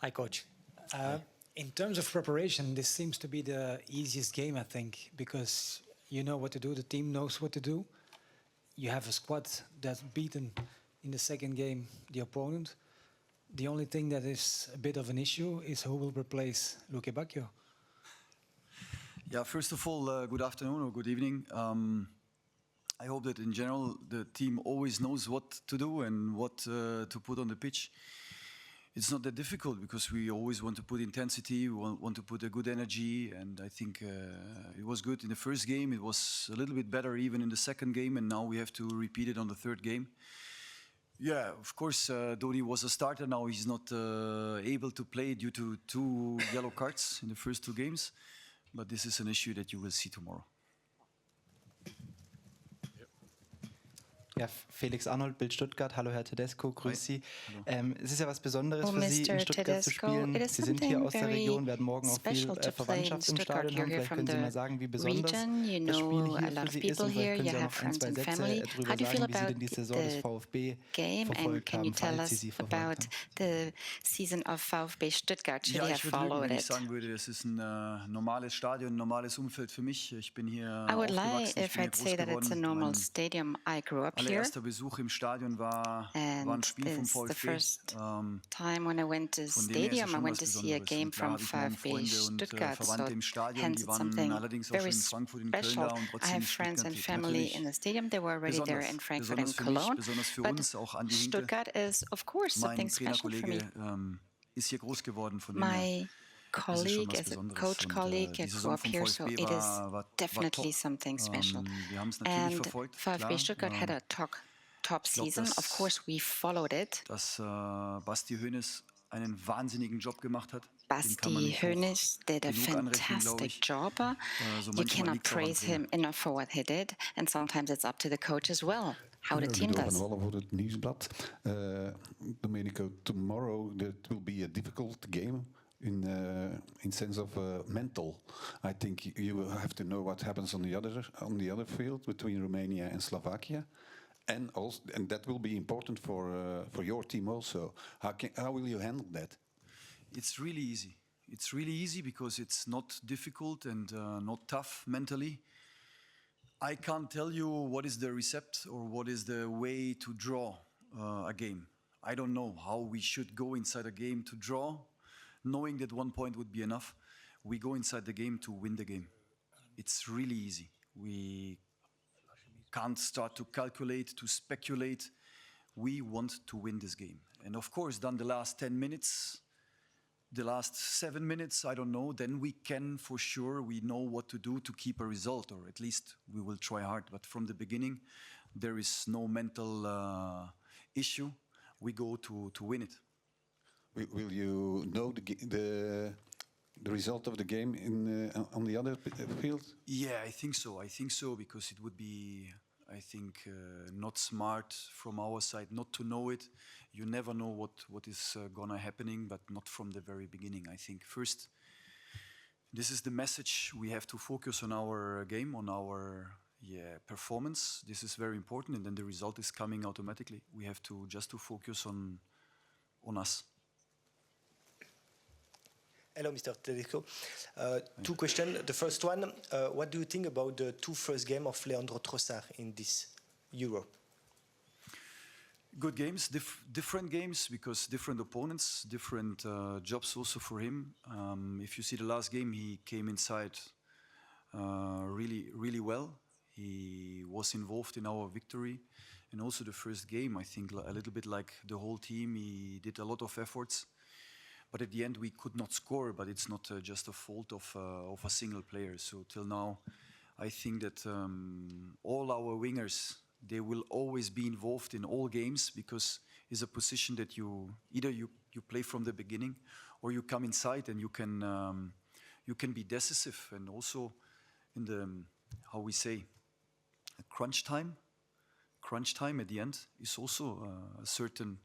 Hi, Coach. In terms of preparation, this seems to be the easiest game, I think, because you know what to do, the team knows what to do. You have a squad that's beaten in the second game the opponent. The only thing that is a bit of an issue is who will replace Luque Bacchio. Yeah, first of all, good afternoon or good evening. I hope that in general the team always knows what to do and what to put on the pitch. It's not that difficult because we always want to put intensity, we want to put a good energy, and I think it was good in the first game. It was a little bit better even in the second game, and now we have to repeat it on the third game. Yeah, of course, Dodi was a starter. Now he's not able to play due to 2 yellow cards in the first 2 games, but this is an issue that you will see tomorrow. Ja, Felix Arnold, Bild Stuttgart. Hallo, Herr Tedesco, grüß Sie. Es ist ja was Besonderes für Sie, in Stuttgart zu spielen. Sie sind hier aus der Region, werden morgen auch viel Verwandtschaft im Stadion haben. Vielleicht können Sie mal sagen, wie besonders das Spiel hier für Sie ist. Und vielleicht können Sie auch noch 1, 2 Sätze darüber sagen, wie Sie denn die Saison des VfB verfolgt haben, falls Sie verfolgt haben. Season of VfB Stuttgart, ja, ich würde lügen, wenn ich sagen würde, das ist ein normales Stadion, ein normales Umfeld für mich. Ich bin hier aufgewachsen, ich bin hier groß geworden. Allererster Besuch im Stadion war ein Spiel vom VfB. Time when I went to stadium, I went to see a game from VfB Stuttgart. So hence it's something very special. I have friends and family in the stadium. They were already there in Frankfurt and Cologne. But Stuttgart is, of course, something special for me. Ist hier groß geworden von My colleague, as a coach colleague, grew up here, so it is definitely something special. And VfB Stuttgart had a top season. Of course, we followed it. Dass Basti Hoeneß einen wahnsinnigen Job gemacht hat. Basti Hoeneß did a fantastic job. You cannot praise him enough for what he did, and sometimes it's up to the coach as well. How the team does. Voor het nieuwsblad. Domenico, tomorrow that will be a difficult game. In sense of mental, I think you will have to know what happens on the other field between Romania and Slovakia, and that will be important for your team also. How will you handle that? It's really easy. It's really easy because it's not difficult and not tough mentally. I can't tell you what is the recept or what is the way to draw a game. I don't know how we should go inside a game to draw. Knowing that 1 point would be enough, we go inside the game to win the game. It's really easy. We can't start to calculate, to speculate. We want to win this game. And of course, then the last 10 minutes, the last 7 minutes, I don't know, then we can for sure, we know what to do to keep a result, or at least we will try hard. But from the beginning, there is no mental issue. We go to win it. Will you know the result of the game on the other field? Yeah, I think so. I think so because it would be, I think, not smart from our side not to know it. You never know what is gonna happening, but not from the very beginning. I think first, this is the message. We have to focus on our game, on our performance. This is very important, and then the result is coming automatically. We have to just focus on us. Hello, Mr. Tedesco. 2 questions. The first one, what do you think about the 2 first games of Leandro Trossard in this Euro? Good games, different games because different opponents, different jobs also for him. If you see the last game, he came inside really, really well. He was involved in our victory. And also the first game, I think a little bit like the whole team, he did a lot of efforts. But at the end, we could not score, but it's not just a fault of a single player. So till now, I think that all our wingers, they will always be involved in all games because it's a position that either you play from the beginning or you come inside and you can be decisive. And also in the, how we say, crunch time at the end is also a certain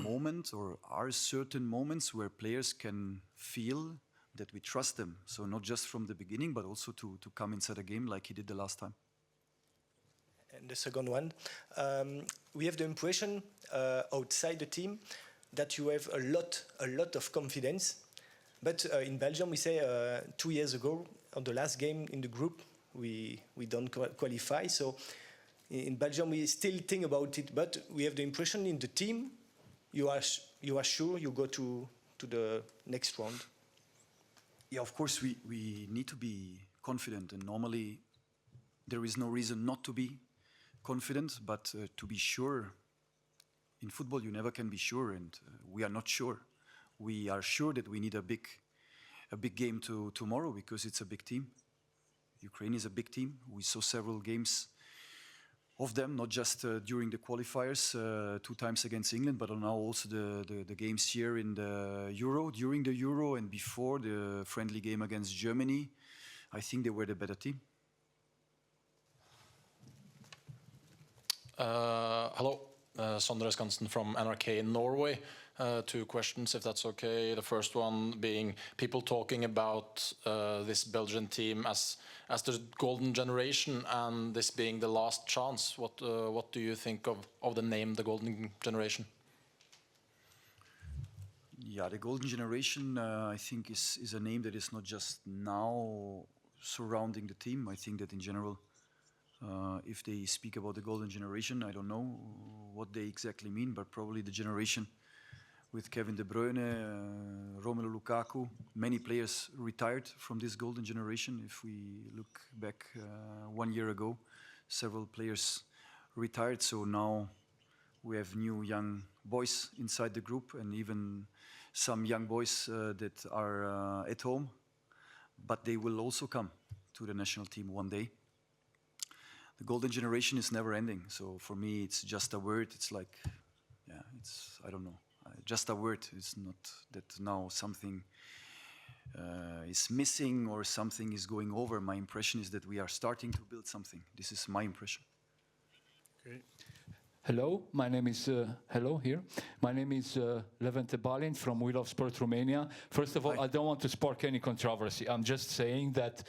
moment, or are certain moments where players can feel that we trust them. So not just from the beginning, but also to come inside a game like he did the last time. And the second one, we have the impression outside the team that you have a lot of confidence. But in Belgium, we say 2 years ago, on the last game in the group, we don't qualify. So in Belgium, we still think about it, but we have the impression in the team, you are sure you go to the next round. Yeah, of course, we need to be confident, and normally there is no reason not to be confident, but to be sure, in football you never can be sure, and we are not sure. We are sure that we need a big game tomorrow because it's a big team. Ukraine is a big team. We saw several games of them, not just during the qualifiers, 2 times against England, but now also the games here in the Euro, during the Euro and before the friendly game against Germany. I think they were the better team. Hello, Sondre Skansen from NRK in Norway. 2 questions, if that's okay. The first one being people talking about this Belgian team as the golden generation and this being the last chance. What do you think of the name, the golden generation? Yeah, the golden generation, I think, is a name that is not just now surrounding the team. I think that in general, if they speak about the golden generation, I don't know what they exactly mean, but probably the generation with Kevin De Bruyne, Romelu Lukaku. Many players retired from this golden generation. If we look back 1 year ago, several players retired. So now we have new young boys inside the group, and even some young boys that are at home. But they will also come to the national team one day. The golden generation is never ending. So for me, it's just a word. It's like, yeah, it's, I don't know. Just a word. It's not that now something is missing or something is going over. My impression is that we are starting to build something. This is my impression. Okay. Hello, my name is My name is Levente Balint from We Love Sport Romania. First of all, I don't want to spark any controversy. I'm just saying that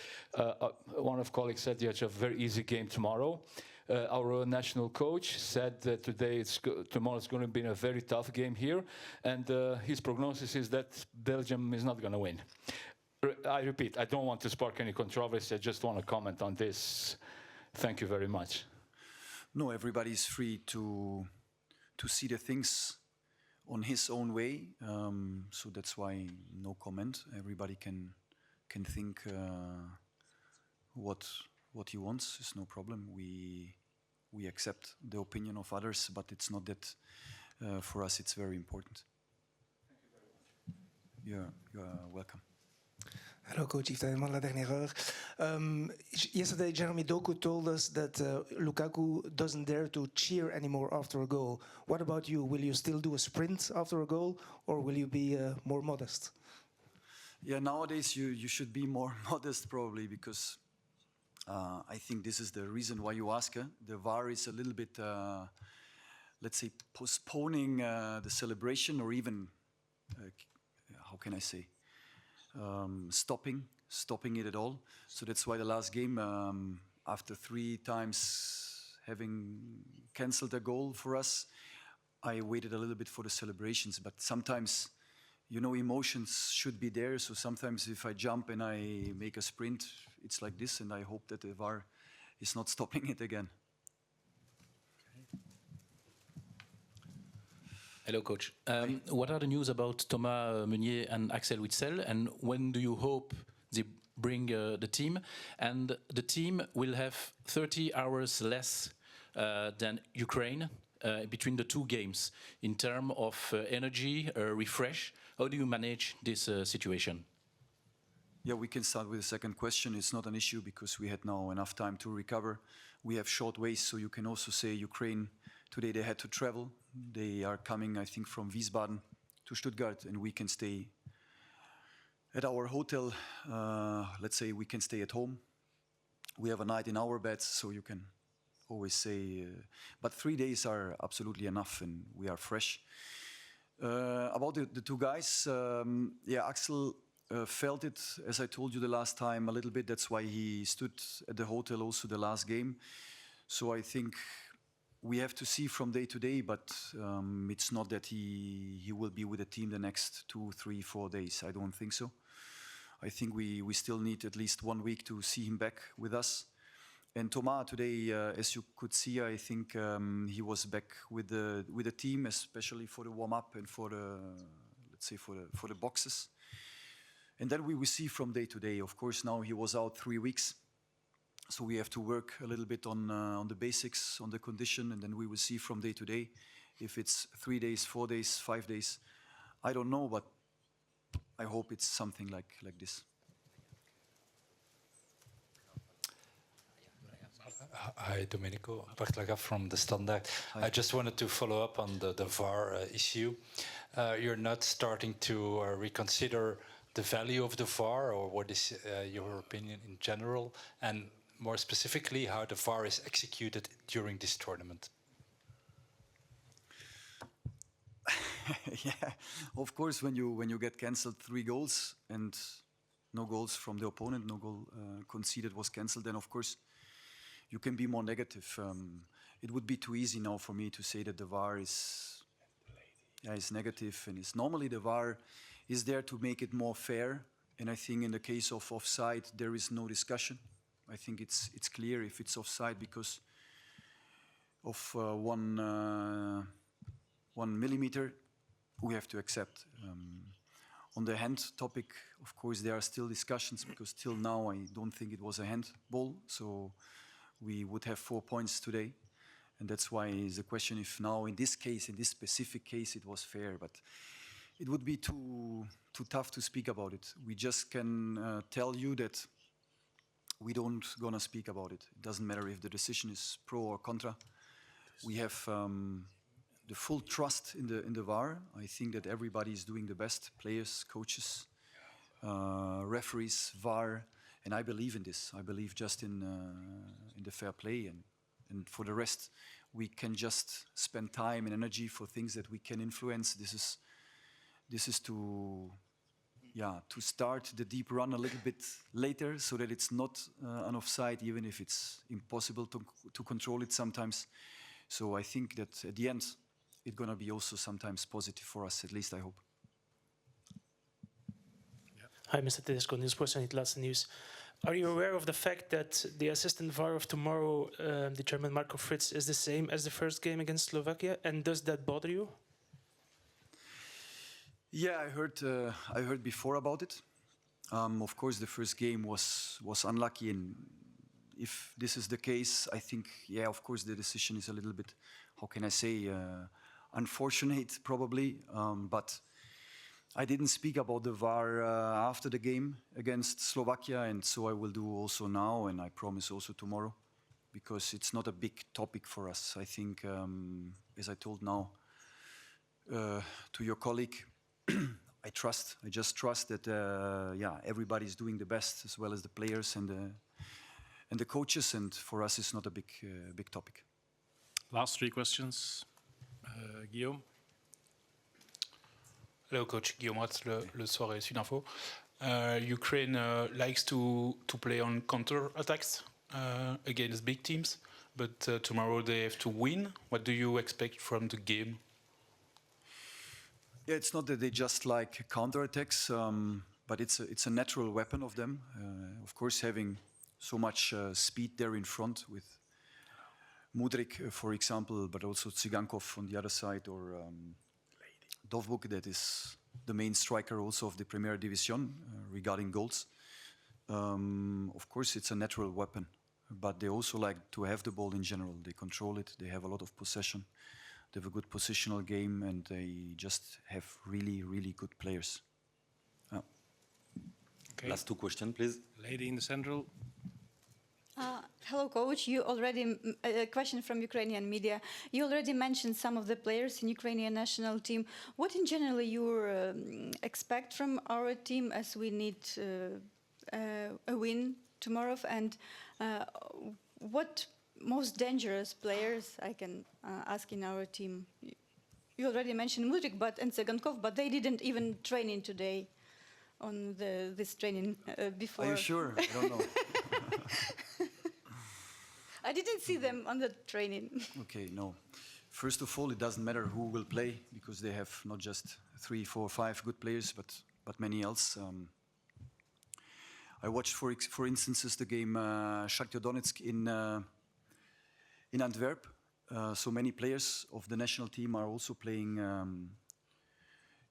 one of colleagues said you have a very easy game tomorrow. Our national coach said that tomorrow is going to be a very tough game here, and his prognosis is that Belgium is not going to win. I repeat, I don't want to spark any controversy. I just want to comment on this. Thank you very much. No, everybody is free to see the things on his own way. So that's why no comment. Everybody can think what he wants. It's no problem. We accept the opinion of others, but it's not that for us it's very important. Thank you very much. You're welcome. Hello, Coach Yves Tijdeman, La Dernière Heure. Yesterday, Jeremy Doku told us that Lukaku doesn't dare to cheer anymore after a goal. What about you? Will you still do a sprint after a goal, or will you be more modest? Yeah, nowadays you should be more modest probably, because I think this is the reason why you ask. The VAR is a little bit, let's say, postponing the celebration, or even, how can I say, stopping it at all. So that's why the last game, after 3 times having cancelled a goal for us, I waited a little bit for the celebrations. But sometimes, you know, emotions should be there. So sometimes if I jump and I make a sprint, it's like this, and I hope that the VAR is not stopping it again. Hello, Coach. What are the news about Thomas Meunier and Axel Witsel, and when do you hope they bring the team? And the team will have 30 hours less than Ukraine between the 2 games in terms of energy, refresh. How do you manage this situation? Yeah, we can start with the second question. It's not an issue because we had now enough time to recover. We have short ways, so you can also say Ukraine, today they had to travel. They are coming, I think, from Wiesbaden to Stuttgart, and we can stay at our hotel. Let's say we can stay at home. We have a night in our beds, so you can always say, but 3 days are absolutely enough, and we are fresh. About the 2 guys, yeah, Axel felt it, as I told you the last time, a little bit. That's why he stood at the hotel also the last game. So I think we have to see from day to day, but it's not that he will be with the team the next 2, 3, 4 days. I don't think so. I think we still need at least 1 week to see him back with us. And Thomas today, as you could see, I think he was back with the team, especially for the warm-up and for the, let's say, for the boxes. And then we will see from day to day. Of course, now he was out 3 weeks, so we have to work a little bit on the basics, on the condition, and then we will see from day to day if it's 3 days, 4 days, 5 days. I don't know, but I hope it's something like this. Hi, Domenico. Bartlaga from the Standard. Hi. I just wanted to follow up on the VAR issue. You're not starting to reconsider the value of the VAR, or what is your opinion in general, and more specifically, how the VAR is executed during this tournament? Yeah, of course, when you get cancelled 3 goals and no goals from the opponent, no goal conceded was cancelled, then of course you can be more negative. It would be too easy now for me to say that the VAR is negative, and it's normally the VAR is there to make it more fair. And I think in the case of offside, there is no discussion. I think it's clear if it's offside because of 1 millimeter, we have to accept. On the hand topic, of course, there are still discussions because till now I don't think it was a handball, so we would have 4 points today. And that's why the question if now in this case, in this specific case, it was fair. But it would be too tough to speak about it. We just can tell you that we don't gonna speak about it. It doesn't matter if the decision is pro or contra. We have the full trust in the VAR. I think that everybody is doing the best, players, coaches, referees, VAR, and I believe in this. I believe just in the fair play, and for the rest, we can just spend time and energy for things that we can influence. This is to start the deep run a little bit later, so that it's not an offside, even if it's impossible to control it sometimes. So I think that at the end, it's going to be also sometimes positive for us, at least I hope. Hi, Mr. Tedesco, News Sports and Last News. Are you aware of the fact that the assistant VAR of tomorrow, the German Marco Fritz, is the same as the first game against Slovakia? And does that bother you? Yeah, I heard before about it. Of course, the first game was unlucky, and if this is the case, I think, yeah, of course, the decision is a little bit, how can I say, unfortunate, probably. But I didn't speak about the VAR after the game against Slovakia, and so I will do also now, and I promise also tomorrow, because it's not a big topic for us. I think, as I told now to your colleague, I just trust that everybody is doing the best, as well as the players and the coaches, and for us it's not a big topic. Last 3 questions. Guillaume. Hello, Coach. Guillaume Ratz, Le Soir et Sud Info. Ukraine likes to play on counter-attacks against big teams, but tomorrow they have to win. What do you expect from the game? Yeah, it's not that they just like counter-attacks, but it's a natural weapon of them. Of course, having so much speed there in front with Mudryk, for example, but also Tsigankov on the other side, or Dovbuk, that is the main striker also of the Premier Division regarding goals. Of course, it's a natural weapon, but they also like to have the ball in general. They control it, they have a lot of possession. They have a good positional game, and they just have really, really good players. Yeah. Okay. Last 2 questions, please. Lady in the central. Hello, Coach. You already a question from Ukrainian media. You already mentioned some of the players in Ukrainian national team. What in general you expect from our team, as we need a win tomorrow, and what most dangerous players I can ask in our team? You already mentioned Mudryk and Tsigankov, but they didn't even train in today on this training before. Are you sure? I don't know. I didn't see them on the training. Okay, no. First of all, it doesn't matter who will play because they have not just 3, 4, 5 good players, but many else. I watched, for instance, the game Shakhtar Donetsk in Antwerp. So many players of the national team are also playing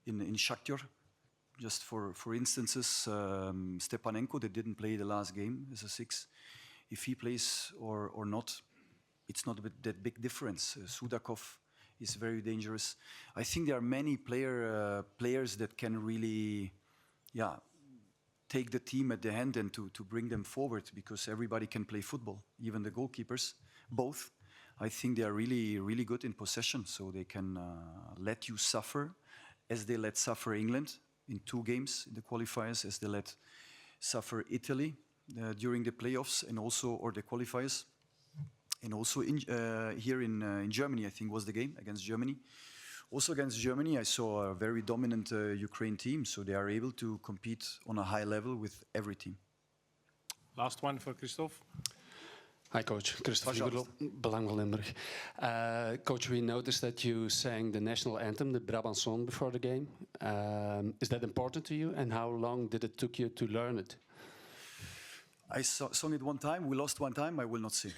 in Shakhtar. Just for instances, Stepanenko, that didn't play the last game as a 6. If he plays or not, it's not that big difference. Sudakov is very dangerous. I think there are many players that can really, take the team at the hand and to bring them forward, because everybody can play football, even the goalkeepers, both. I think they are really, really good in possession, so they can let you suffer, as they let suffer England in 2 games in the qualifiers, as they let suffer Italy during the playoffs and also, or the qualifiers. And also here in Germany, I think was the game against Germany. Also against Germany, I saw a very dominant Ukraine team, so they are able to compete on a high level with every team. Last one for Christophe. Hi, Coach. Christophe Goedel, Belang van Limburg. Coach, we noticed that you sang the national anthem, the Brabant song, before the game. Is that important to you, and how long did it took you to learn it? I sung it one time. We lost one time. I will not sing.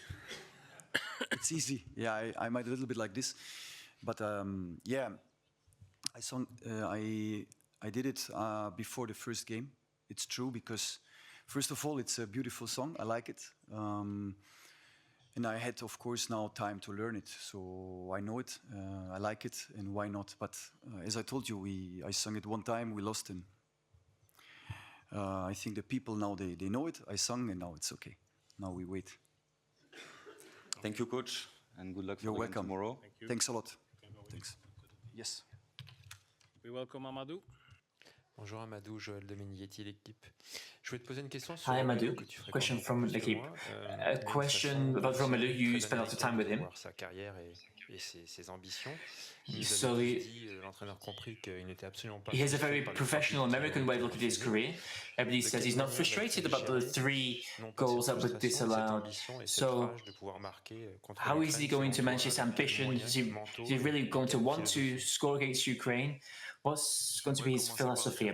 It's easy. Yeah, I might a little bit like this, but I did it before the first game. It's true because, first of all, it's a beautiful song. I like it, and I had, of course, now time to learn it. So I know it. I like it, and why not? But as I told you, I sung it one time. We lost, and I think the people now they know it. I sung, and now it's okay. Now we wait. Thank you, Coach, and good luck for You're the game welcome. tomorrow. Thank you. Thanks a lot. Thanks. Yes. We welcome Amadou. Bonjour Amadou, Joël Domenico, l'équipe. Je voulais te poser une question sur Hi Amadou, question from l'équipe. A question about Romelu, you spent a lot of time with him. Sa carrière et ses ambitions. So l'entraîneur compris qu'il n'était absolument pas. He has a very professional American way of looking at his career. Everybody says he's not frustrated about the 3 goals that were disallowed. So how is he going to manage his ambition? Is he really going to want to score against Ukraine? What's going to be his philosophy?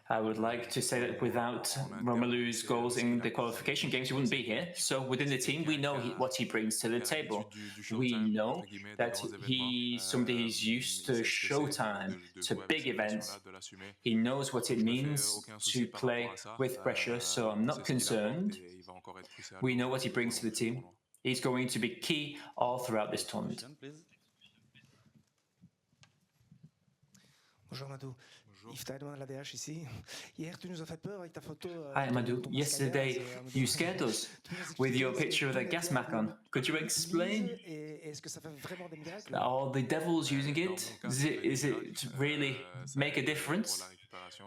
I would like to say that without Romelu's goals in the qualification games, he wouldn't be here. So within the team, we know what he brings to the table. We know that he's somebody who's used to showtime, to big events. He knows what it means to play with pressure, so I'm not concerned. We know what he brings to the team. He's going to be key all throughout this tournament. Bonjour Amadou. Yves Taïdouin, l'ADH ici. Hier, tu nous as fait peur avec ta photo. Hi Amadou. Yesterday, you scared us with your picture with a gas mask on. Could you explain? Are the devils using it? Is it really make a difference?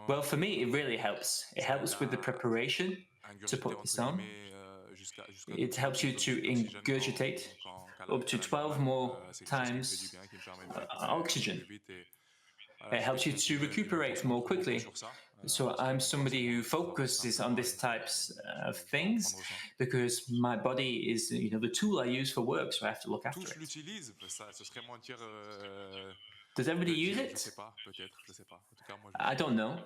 Well, for me, it really helps. It helps with the preparation to put this on. It helps you to ingurgitate up to 12 more times oxygen. It helps you to recuperate more quickly. So I'm somebody who focuses on these types of things because my body is, the tool I use for work, so I have to look after it. Does everybody use it? I don't know.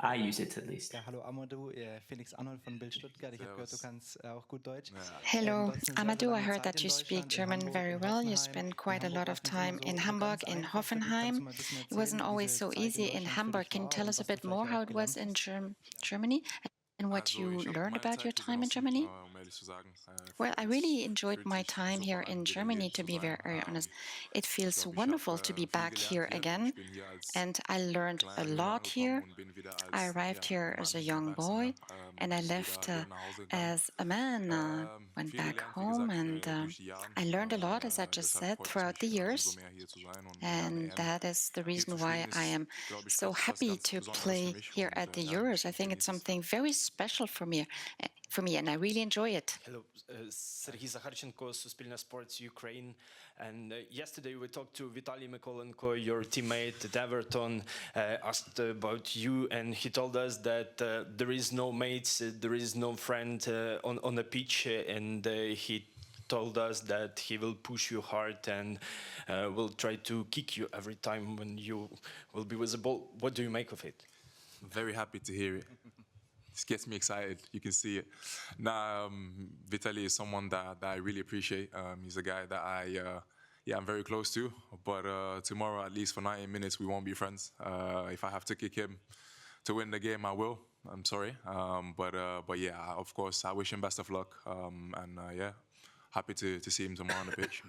I use it at least. Ja, hallo Amadou, Felix Arnold von Bild Stuttgart. Ich habe gehört, du kannst auch gut Deutsch. Hello, Amadou. I heard that you speak German very well. You spent quite a lot of time in Hamburg, in Hoffenheim. It wasn't always so easy in Hamburg. Can you tell us a bit more how it was in Germany and what you learned about your time in Germany? Well, I really enjoyed my time here in Germany, to be very honest. It feels wonderful to be back here again, and I learned a lot here. I arrived here as a young boy, and I left as a man, went back home, and I learned a lot, as I just said, throughout the years, and that is the reason why I am so happy to play here at the Euros. I think it's something very special for me, and I really enjoy it. Hello, Sergei Zakharchenko, Suspilna Sports Ukraine. And yesterday we talked to Vitaly Mykolenko, your teammate at Everton, asked about you, and he told us that there is no mates, there is no friend on the pitch, and he told us that he will push you hard and will try to kick you every time when you will be with the ball. What do you make of it? I'm very happy to hear it. This gets me excited. You can see it. Vitaly is someone that I really appreciate. He's a guy that I'm very close to. But tomorrow, at least for 90 minutes, we won't be friends. If I have to kick him to win the game, I will. I'm sorry. But yeah, of course, I wish him best of luck. Yeah, happy to see him tomorrow on the pitch.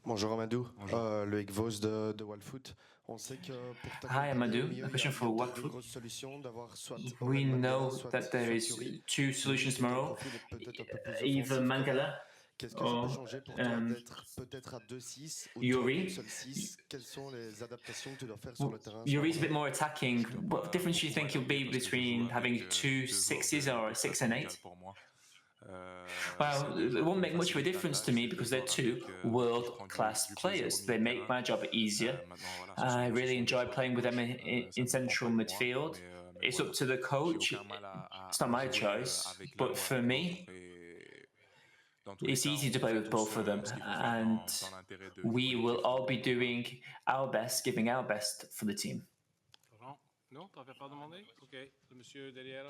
Bonjour Amadou, Loïc Vos de Wallfoot. Hi Amadou, a question for Watford. We know that there is two solutions tomorrow, either Mangala or Yuri. Yuri's a bit more attacking. What difference do you think it'll be between having 2 6s or a 6 and 8? Well, it won't make much of a difference to me because they're two world-class players. They make my job easier. I really enjoy playing with them in central midfield. It's up to the coach. It's not my choice. But for me, it's easy to play with both of them. And we will all be doing our best, giving our best for the team. Non, t'avais pas demandé? Okay, le monsieur derrière là.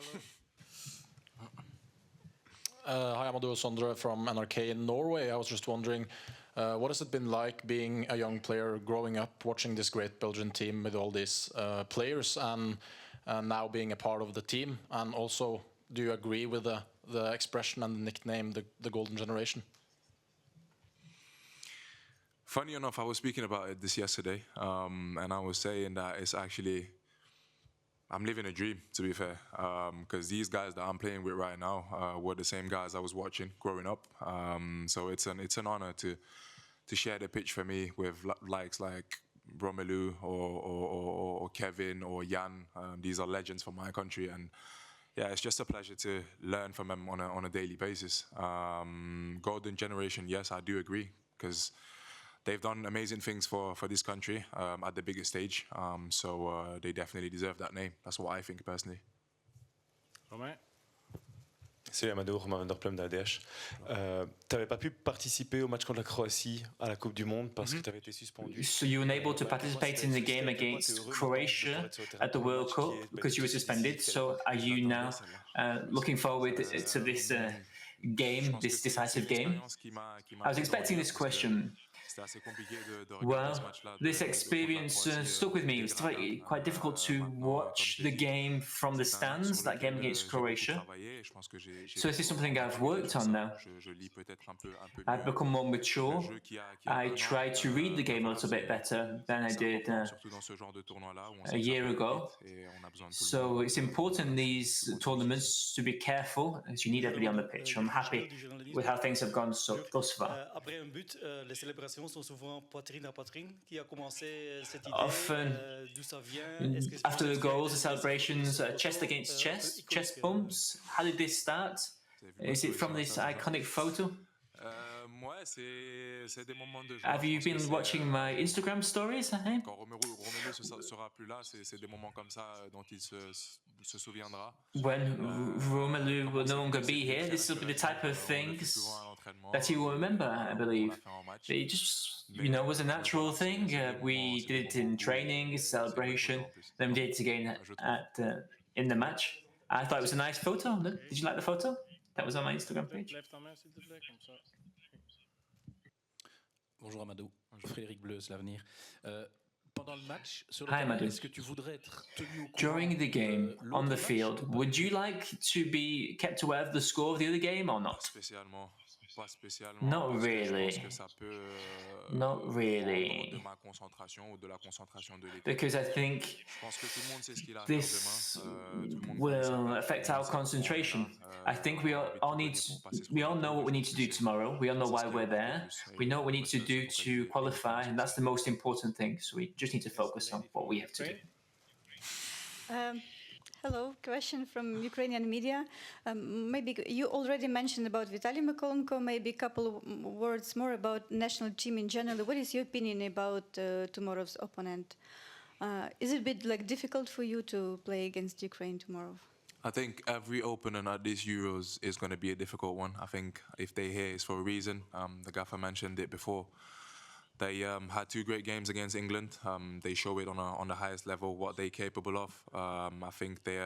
Hi, Amadou Onana from NRK in Norway. I was just wondering, what has it been like being a young player growing up, watching this great Belgian team with all these players and now being a part of the team? And also, do you agree with the expression and the nickname, the Golden Generation? Funny enough, I was speaking about it this yesterday, and I was saying that it's actually... I'm living a dream, to be fair, because these guys that I'm playing with right now were the same guys I was watching growing up. So it's an honor to share the pitch for me with likes like Romelu or Kevin or Jan. These are legends for my country, and yeah, it's just a pleasure to learn from them on a daily basis. Golden generation, yes, I do agree, because they've done amazing things for this country at the biggest stage, so they definitely deserve that name. That's what I think personally. Romain? Salut Amadou, Romain Vanderplum d'ADH. Tu n'avais pas pu participer au match contre la Croatie à la Coupe du Monde parce que tu avais été suspendu. So you were unable to participate in the game against Croatia at the World Cup because you were suspended. So are you now looking forward to this game, this decisive game? I was expecting this question. Well, this experience stuck with me. It was quite difficult to watch the game from the stands, that game against Croatia. So this is something I've worked on now. I've become more mature. I try to read the game a little bit better than I did a year ago. So it's important in these tournaments to be careful, as you need everybody on the pitch. I'm happy with how things have gone thus far. Often, after the goals, the celebrations, chest against chest, chest bumps. How did this start? Is it from this iconic photo? Have you been watching my Instagram stories? When Romelu will no longer be here, this will be the type of things that he will remember, I believe. It just, was a natural thing. We did it in training, celebration, then we did it again in the match. I thought it was a nice photo. Look, did you like the photo? That was on my Instagram page. Bonjour Amadou, Frédéric Bleuze, l'Avenir. Pendant le match, sur le Hi, terrain, Amadou. est-ce que tu voudrais être tenu au courant During the game, de on the l'autre field, match? would you like to be kept aware of the score of the other game or not? Pas spécialement. Not parce que je really. pense que ça peut Not really. de ma concentration ou de la concentration de l'équipe. Because I think Je pense que tout le monde sait ce qu'il a à faire this demain. Tout le monde will affect our concentration. I think we all know what we need to do tomorrow. We all know why we're there. We know what we need to do to qualify, and that's the most important thing. So we just need to focus on what we have to do. Hello, question from Ukrainian media. Maybe you already mentioned about Vitaly Mykolenko, maybe a couple of words more about national team in general. What is your opinion about tomorrow's opponent? Is it a bit like difficult for you to play against Ukraine tomorrow? I think every opponent at these Euros is going to be a difficult one. I think if they're here, it's for a reason. The gaffer mentioned it before. They had 2 great games against England. They show it on the highest level what they're capable of. I think they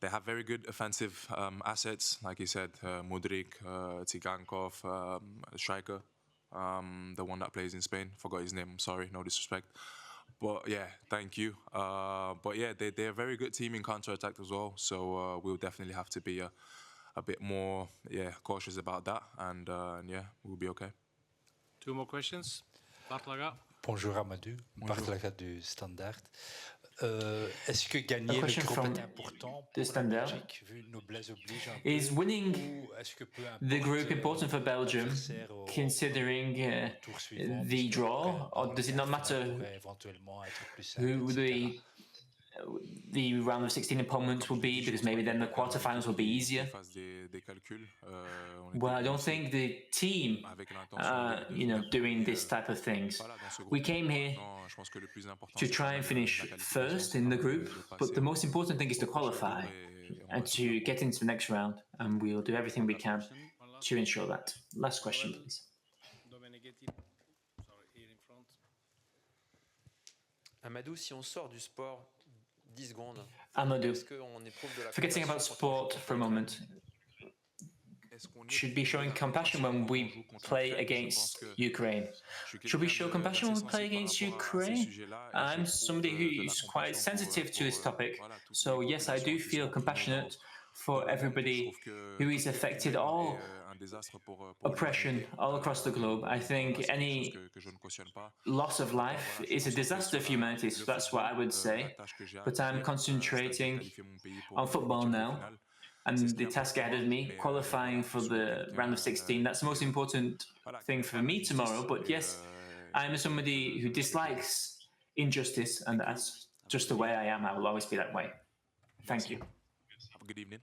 have very good offensive assets, like you said, Mudryk, Tsigankov, striker, the one that plays in Spain. Forgot his name. I'm sorry, no disrespect. But yeah, thank you. But yeah, they're a very good team in counter-attack as well. So we'll definitely have to be a bit more cautious about that. And yeah, we'll be okay. 2 more questions. Bart Laga. Bonjour Amadou, Bart Laga du Standard. Est-ce que gagner le groupe est important pour la Belgique, vu noblesse oblige un peu? Is winning the group important for Belgium, considering the draw, or does it not matter who the round of 16 opponents will be, because maybe then the quarterfinals will be easier? Well, I don't think the team doing this type of things. We came here to try and finish first in the group, but the most important thing is to qualify and to get into the next round, and we'll do everything we can to ensure that. Last question, please. Amadou, si on sort du sport 10 secondes, Amadou, forgetting about sport for a moment, should be showing compassion when we play against Ukraine. Should we show compassion when we play against Ukraine? I'm somebody who is quite sensitive to this topic. So yes, I do feel compassionate for everybody who is affected, all oppression all across the globe. I think any loss of life is a disaster for humanity, so that's what I would say. But I'm concentrating on football now, and the task ahead of me, qualifying for the round of 16. That's the most important thing for me tomorrow. But yes, I'm somebody who dislikes injustice, and that's just the way I am. I will always be that way. Thank you. Have a good evening.